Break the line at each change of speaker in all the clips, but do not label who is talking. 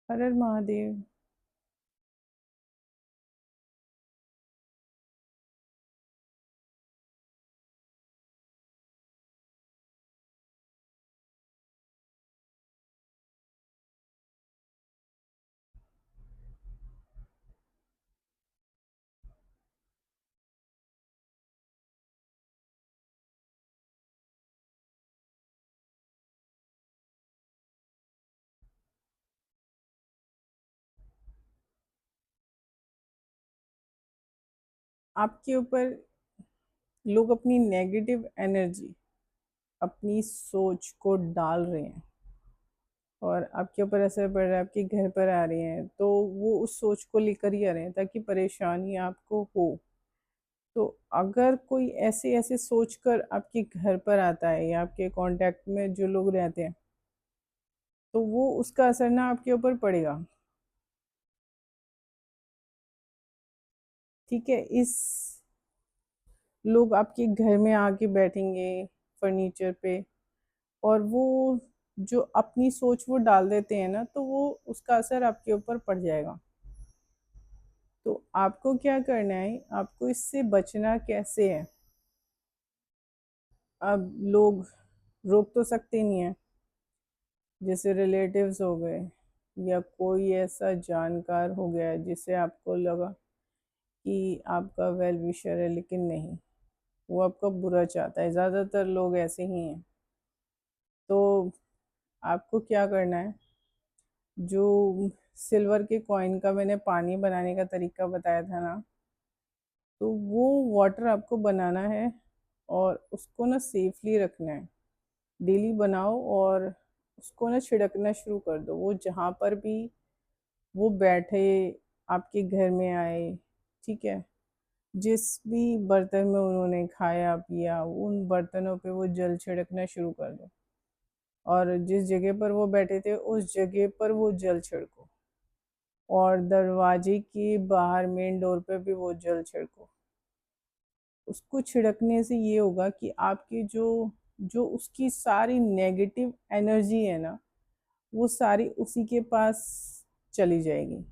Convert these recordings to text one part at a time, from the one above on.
हर हर महादेव। आपके ऊपर लोग अपनी नेगेटिव एनर्जी, अपनी सोच को डाल रहे हैं और आपके ऊपर असर पड़ रहा है, आपके घर पर आ रहे हैं, तो वो उस सोच को लेकर ही आ रहे हैं ताकि परेशानी आपको हो। तो अगर कोई ऐसे ऐसे सोच कर आपके घर पर आता है या आपके कांटेक्ट में जो लोग रहते हैं, तो वो उसका असर ना आपके ऊपर पड़ेगा। ठीक है। इस लोग आपके घर में आके बैठेंगे फर्नीचर पे, और वो जो अपनी सोच वो डाल देते हैं ना, तो वो उसका असर आपके ऊपर पड़ जाएगा। तो आपको क्या करना है, आपको इससे बचना कैसे है। अब लोग रोक तो सकते नहीं है, जैसे रिलेटिव्स हो गए या कोई ऐसा जानकार हो गया जिससे आपको लगा कि आपका वेल विशर है, लेकिन नहीं, वो आपका बुरा चाहता है। ज़्यादातर लोग ऐसे ही हैं। तो आपको क्या करना है, जो सिल्वर के कॉइन का मैंने पानी बनाने का तरीका बताया था ना, तो वो वाटर आपको बनाना है और उसको ना सेफली रखना है। डेली बनाओ और उसको ना छिड़कना शुरू कर दो, वो जहाँ पर भी वो बैठे, आपके घर में आए, ठीक है, जिस भी बर्तन में उन्होंने खाया पिया, उन बर्तनों पे वो जल छिड़कना शुरू कर दो। और जिस जगह पर वो बैठे थे उस जगह पर वो जल छिड़को, और दरवाजे के बाहर मेन डोर पे भी वो जल छिड़को। उसको छिड़कने से ये होगा कि आपकी जो जो उसकी सारी नेगेटिव एनर्जी है ना, वो सारी उसी के पास चली जाएगी।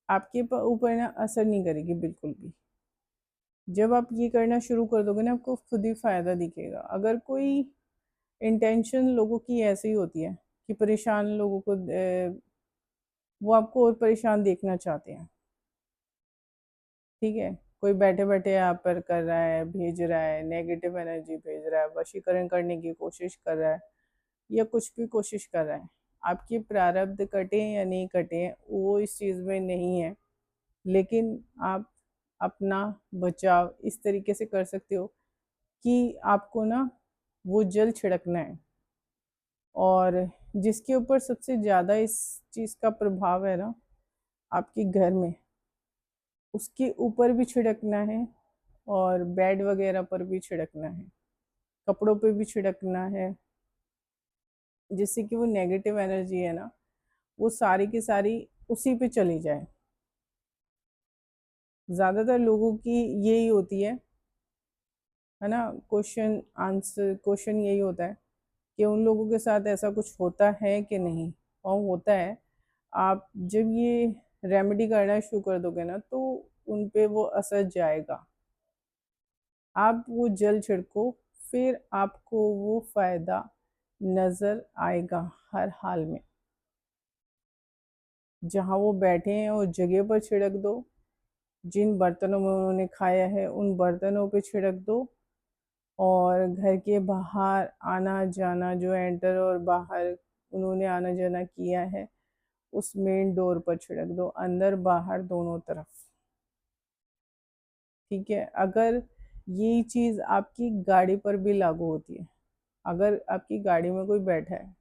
आपके ऊपर ना असर नहीं करेगी बिल्कुल भी। जब आप ये करना शुरू कर दोगे ना, आपको खुद ही फायदा दिखेगा। अगर कोई इंटेंशन लोगों की ऐसी ही होती है कि परेशान लोगों को वो आपको और परेशान देखना चाहते हैं। ठीक है। कोई बैठे बैठे आप पर कर रहा है, भेज रहा है, नेगेटिव एनर्जी भेज रहा है, वशीकरण करने की कोशिश कर रहा है, या कुछ भी कोशिश कर रहा है। आपके प्रारब्ध कटे या नहीं कटे वो इस चीज़ में नहीं है, लेकिन आप अपना बचाव इस तरीके से कर सकते हो कि आपको ना वो जल छिड़कना है। और जिसके ऊपर सबसे ज़्यादा इस चीज़ का प्रभाव है ना, आपके घर में, उसके ऊपर भी छिड़कना है, और बेड वगैरह पर भी छिड़कना है, कपड़ों पे भी छिड़कना है, जिससे कि वो नेगेटिव एनर्जी है ना, वो सारी की सारी उसी पे चली जाए। ज़्यादातर लोगों की यही होती है ना। क्वेश्चन आंसर क्वेश्चन यही होता है कि उन लोगों के साथ ऐसा कुछ होता है कि नहीं, और होता है। आप जब ये रेमेडी करना शुरू कर दोगे ना, तो उन पे वो असर जाएगा। आप वो जल छिड़को, फिर आपको वो फायदा नजर आएगा हर हाल में। जहाँ वो बैठे हैं उस जगह पर छिड़क दो, जिन बर्तनों में उन्होंने खाया है उन बर्तनों पे छिड़क दो, और घर के बाहर आना जाना, जो एंटर और बाहर उन्होंने आना जाना किया है, उस मेन डोर पर छिड़क दो, अंदर बाहर दोनों तरफ। ठीक है। अगर ये चीज़ आपकी गाड़ी पर भी लागू होती है, अगर आपकी गाड़ी में कोई बैठा है,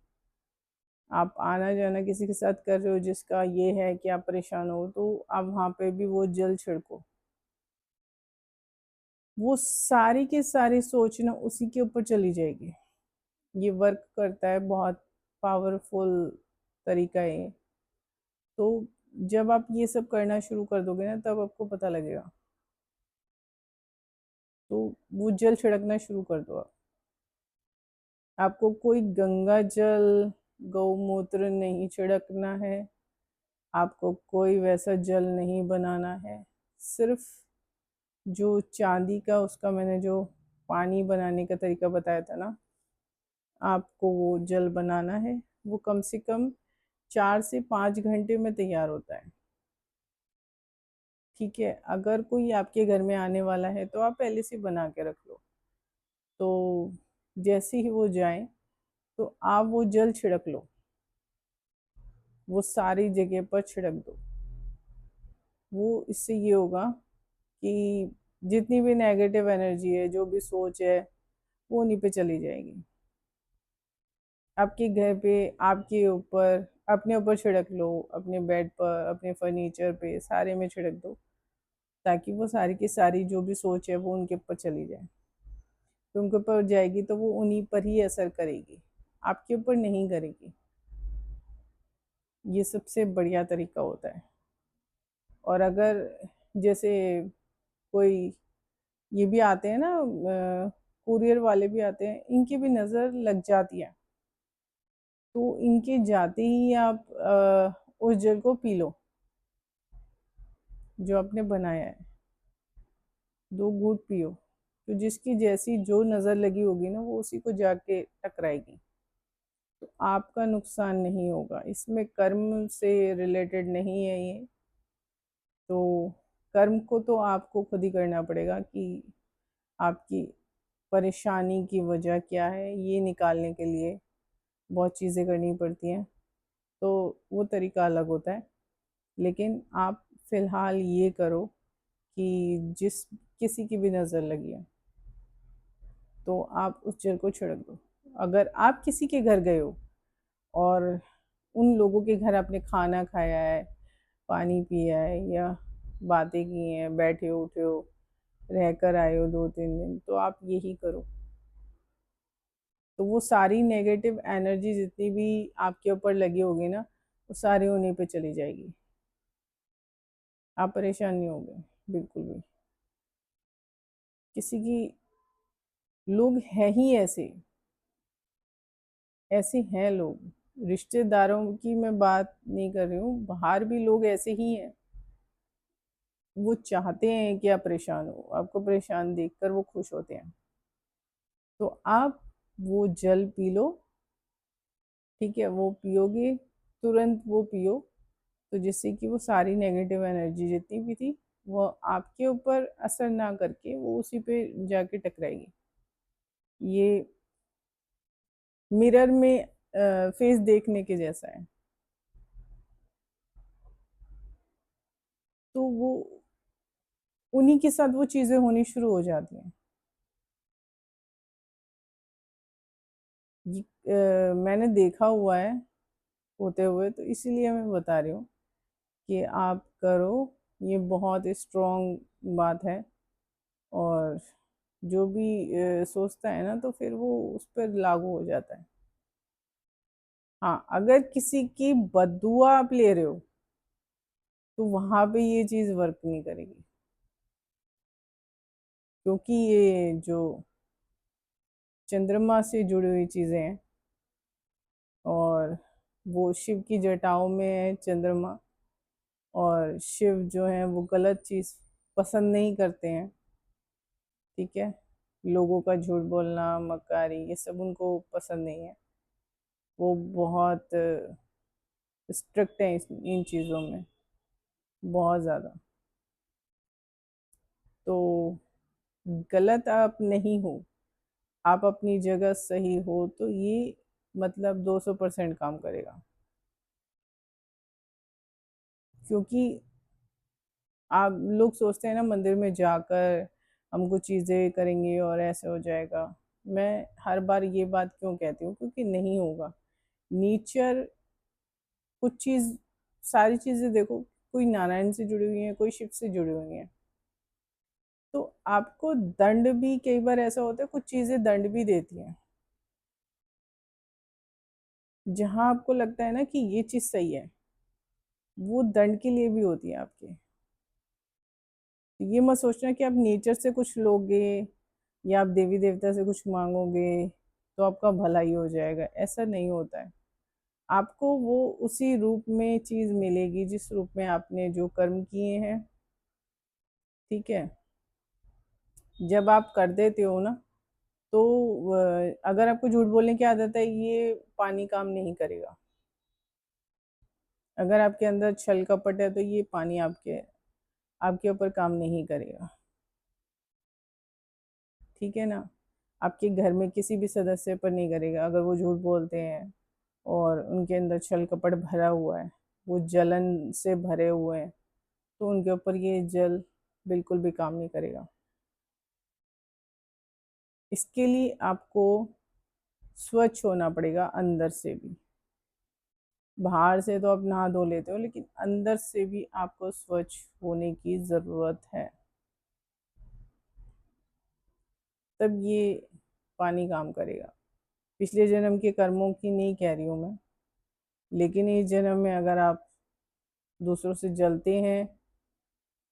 आप आना जाना किसी के साथ कर रहे हो जिसका ये है कि आप परेशान हो, तो आप वहाँ पे भी वो जल छिड़को। वो सारी की सारी सोच ना उसी के ऊपर चली जाएगी। ये वर्क करता है, बहुत पावरफुल तरीका है ये। तो जब आप ये सब करना शुरू कर दोगे ना, तब आपको पता लगेगा। तो वो जल छिड़कना शुरू कर दो आप। आपको कोई गंगा जल गौमूत्र नहीं छिड़कना है, आपको कोई वैसा जल नहीं बनाना है। सिर्फ जो चांदी का उसका मैंने जो पानी बनाने का तरीका बताया था ना, आपको वो जल बनाना है। वो कम से कम 4 से 5 घंटे में तैयार होता है। ठीक है, अगर कोई आपके घर में आने वाला है तो आप पहले से बना के रख लो। तो जैसे ही वो जाए तो आप वो जल छिड़क लो, वो सारी जगह पर छिड़क दो। वो इससे ये होगा कि जितनी भी नेगेटिव एनर्जी है, जो भी सोच है, वो उन्हीं पे चली जाएगी। आपके घर पे, आपके ऊपर, अपने ऊपर छिड़क लो, अपने बेड पर, अपने फर्नीचर पे, सारे में छिड़क दो, ताकि वो सारी की सारी जो भी सोच है वो उनके ऊपर चली जाए। तो उनके ऊपर जाएगी तो वो उन्हीं पर ही असर करेगी, आपके ऊपर नहीं करेगी। ये सबसे बढ़िया तरीका होता है। और अगर जैसे कोई ये भी आते हैं ना, कुरियर वाले भी आते हैं, इनकी भी नज़र लग जाती है, तो इनके जाते ही आप उस जल को पी लो जो आपने बनाया है। 2 घूंट पियो, तो जिसकी जैसी जो नज़र लगी होगी ना, वो उसी को जाके टकराएगी। तो आपका नुकसान नहीं होगा, इसमें कर्म से रिलेटेड नहीं है ये। तो कर्म को तो आपको खुद ही करना पड़ेगा कि आपकी परेशानी की वजह क्या है, ये निकालने के लिए बहुत चीज़ें करनी पड़ती हैं। तो वो तरीका अलग होता है। लेकिन आप फ़िलहाल ये करो कि जिस किसी की भी नज़र लगी है तो आप उस जल को छिड़क दो। अगर आप किसी के घर गए हो और उन लोगों के घर आपने खाना खाया है, पानी पिया है, या बातें की हैं, बैठे उठे हो, रह कर आए हो 2-3 दिन, तो आप यही करो। तो वो सारी नेगेटिव एनर्जी जितनी भी आपके ऊपर लगी होगी ना, वो सारी उन्हीं पे चली जाएगी। आप परेशान नहीं होंगे बिल्कुल भी। किसी की, लोग हैं ही ऐसे, ऐसे हैं लोग। रिश्तेदारों की मैं बात नहीं कर रही हूँ, बाहर भी लोग ऐसे ही हैं। वो चाहते हैं कि आप परेशान हो, आपको परेशान देखकर वो खुश होते हैं। तो आप वो जल पी लो, ठीक है, वो पियोगे, तुरंत वो पियो, तो जिससे कि वो सारी नेगेटिव एनर्जी जितनी भी थी, वो आपके ऊपर असर ना करके वो उसी पे जाके टकराएगी। ये मिरर में फेस देखने के जैसा है। तो वो उन्हीं के साथ वो चीज़ें होनी शुरू हो जाती हैं। ये मैंने देखा हुआ है होते हुए, तो इसीलिए मैं बता रही हूँ कि आप करो। ये बहुत स्ट्रॉन्ग बात है। और जो भी सोचता है ना, तो फिर वो उस पर लागू हो जाता है। हाँ, अगर किसी की बददुआ आप ले रहे हो तो वहां पे ये चीज़ वर्क नहीं करेगी, क्योंकि ये जो चंद्रमा से जुड़ी हुई चीज़ें हैं, और वो शिव की जटाओं में है चंद्रमा, और शिव जो है वो गलत चीज़ पसंद नहीं करते हैं। ठीक है, लोगों का झूठ बोलना, मक्कारी, ये सब उनको पसंद नहीं है। वो बहुत स्ट्रिक्ट हैं इन चीज़ों में, बहुत ज़्यादा। तो गलत आप नहीं हो, आप अपनी जगह सही हो, तो ये मतलब 200% काम करेगा। क्योंकि आप लोग सोचते हैं ना, मंदिर में जाकर हम कुछ चीज़ें करेंगे और ऐसे हो जाएगा। मैं हर बार ये बात क्यों कहती हूँ, क्योंकि नहीं होगा। नेचर, कुछ चीज़, सारी चीज़ें देखो, कोई नारायण से जुड़ी हुई है, कोई शिव से जुड़ी हुई है। तो आपको दंड भी कई बार ऐसा होता है, कुछ चीज़ें दंड भी देती हैं। जहाँ आपको लगता है ना कि ये चीज़ सही है, वो दंड के लिए भी होती है आपके। तो ये मत सोचना कि आप नेचर से कुछ लोगे या आप देवी देवता से कुछ मांगोगे तो आपका भला ही हो जाएगा, ऐसा नहीं होता है। आपको वो उसी रूप में चीज़ मिलेगी जिस रूप में आपने जो कर्म किए हैं। ठीक है, जब आप कर देते हो ना, तो अगर आपको झूठ बोलने की आदत है, ये पानी काम नहीं करेगा। अगर आपके अंदर छल कपट है तो ये पानी आपके आपके ऊपर काम नहीं करेगा। ठीक है ना, आपके घर में किसी भी सदस्य पर नहीं करेगा। अगर वो झूठ बोलते हैं और उनके अंदर छल कपट भरा हुआ है, वो जलन से भरे हुए हैं, तो उनके ऊपर ये जल बिल्कुल भी काम नहीं करेगा। इसके लिए आपको स्वच्छ होना पड़ेगा अंदर से भी। बाहर से तो आप नहा धो लेते हो, लेकिन अंदर से भी आपको स्वच्छ होने की ज़रूरत है, तब ये पानी काम करेगा। पिछले जन्म के कर्मों की नहीं कह रही हूँ मैं, लेकिन इस जन्म में अगर आप दूसरों से जलते हैं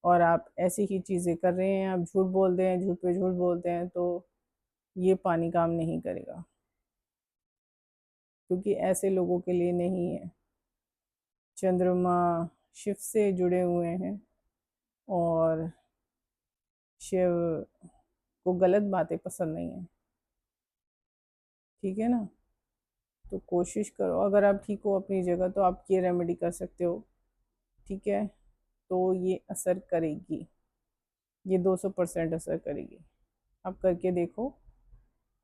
और आप ऐसी ही चीज़ें कर रहे हैं, आप झूठ बोलते हैं, झूठ पे झूठ बोलते हैं, तो ये पानी काम नहीं करेगा, क्योंकि ऐसे लोगों के लिए नहीं है। चंद्रमा शिव से जुड़े हुए हैं और शिव को गलत बातें पसंद नहीं है। ठीक है ना, तो कोशिश करो, अगर आप ठीक हो अपनी जगह तो आप ये रेमेडी कर सकते हो। ठीक है, तो ये असर करेगी, ये 200% असर करेगी। आप करके देखो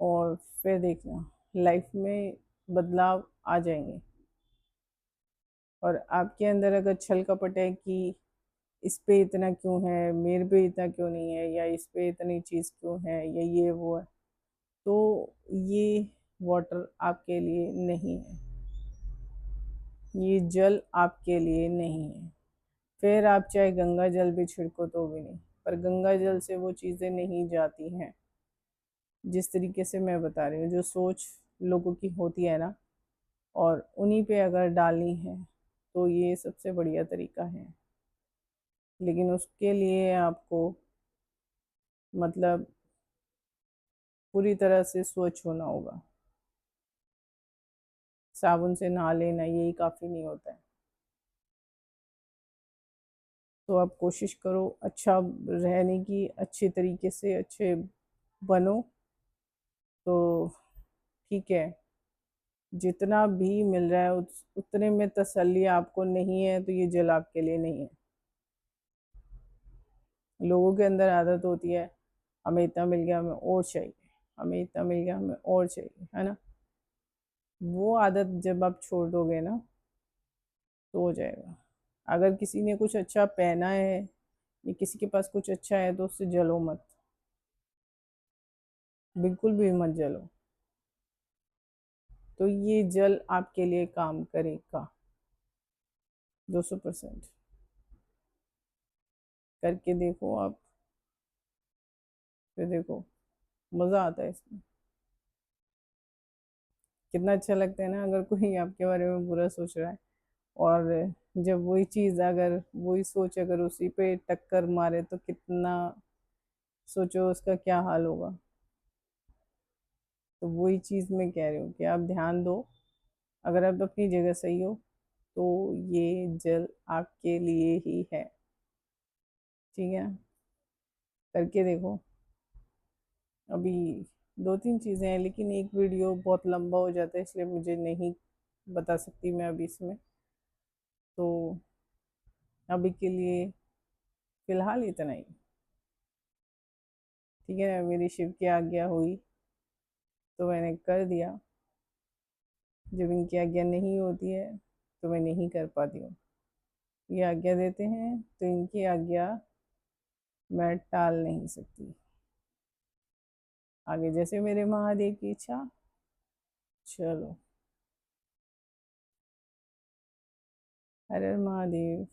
और फिर देखना लाइफ में बदलाव आ जाएंगे। और आपके अंदर अगर छल कपट है कि इस पे इतना क्यों है, मेरे पे इतना क्यों नहीं है, या इस पे इतनी चीज़ क्यों है, या ये वो है, तो ये वाटर आपके लिए नहीं है, ये जल आपके लिए नहीं है। फिर आप चाहे गंगा जल भी छिड़को तो भी नहीं, पर गंगा जल से वो चीज़ें नहीं जाती हैं। जिस तरीके से मैं बता रही हूँ, जो सोच लोगों की होती है ना, और उन्हीं पे अगर डालनी है तो ये सबसे बढ़िया तरीका है। लेकिन उसके लिए आपको मतलब पूरी तरह से स्वच्छ होना होगा। साबुन से नहा लेना यही काफ़ी नहीं होता है। तो आप कोशिश करो अच्छा रहने की, अच्छे तरीके से अच्छे बनो, तो ठीक है। जितना भी मिल रहा है उतने में तसल्ली आपको नहीं है, तो ये जल आपके लिए नहीं है। लोगों के अंदर आदत होती है, हमें इतना मिल गया हमें और चाहिए, हमें इतना मिल गया हमें और चाहिए, है ना। वो आदत जब आप छोड़ दोगे ना, तो हो जाएगा। अगर किसी ने कुछ अच्छा पहना है या किसी के पास कुछ अच्छा है, तो उससे जलो मत, बिल्कुल भी मत जलो। तो ये जल आपके लिए काम करेगा 200%। करके देखो आप, फिर देखो मज़ा आता है इसमें। कितना अच्छा लगता है ना, अगर कोई आपके बारे में बुरा सोच रहा है, और जब वही चीज़, अगर वही सोच अगर उसी पे टक्कर मारे, तो कितना, सोचो उसका क्या हाल होगा। तो वही चीज़ मैं कह रही हूँ कि आप ध्यान दो। अगर आप अपनी जगह सही हो, तो ये जल आपके लिए ही है। ठीक है, करके देखो। अभी दो तीन चीज़ें हैं, लेकिन एक वीडियो बहुत लंबा हो जाता है, इसलिए मुझे नहीं बता सकती मैं अभी इसमें। तो अभी के लिए फ़िलहाल इतना ही। ठीक है ना, मेरी शिव की आज्ञा हुई तो मैंने कर दिया। जब इनकी आज्ञा नहीं होती है तो मैं नहीं कर पाती हूँ। ये आज्ञा देते हैं तो इनकी आज्ञा मैं टाल नहीं सकती। आगे जैसे मेरे महादेव की इच्छा। चलो, हर हर महादेव।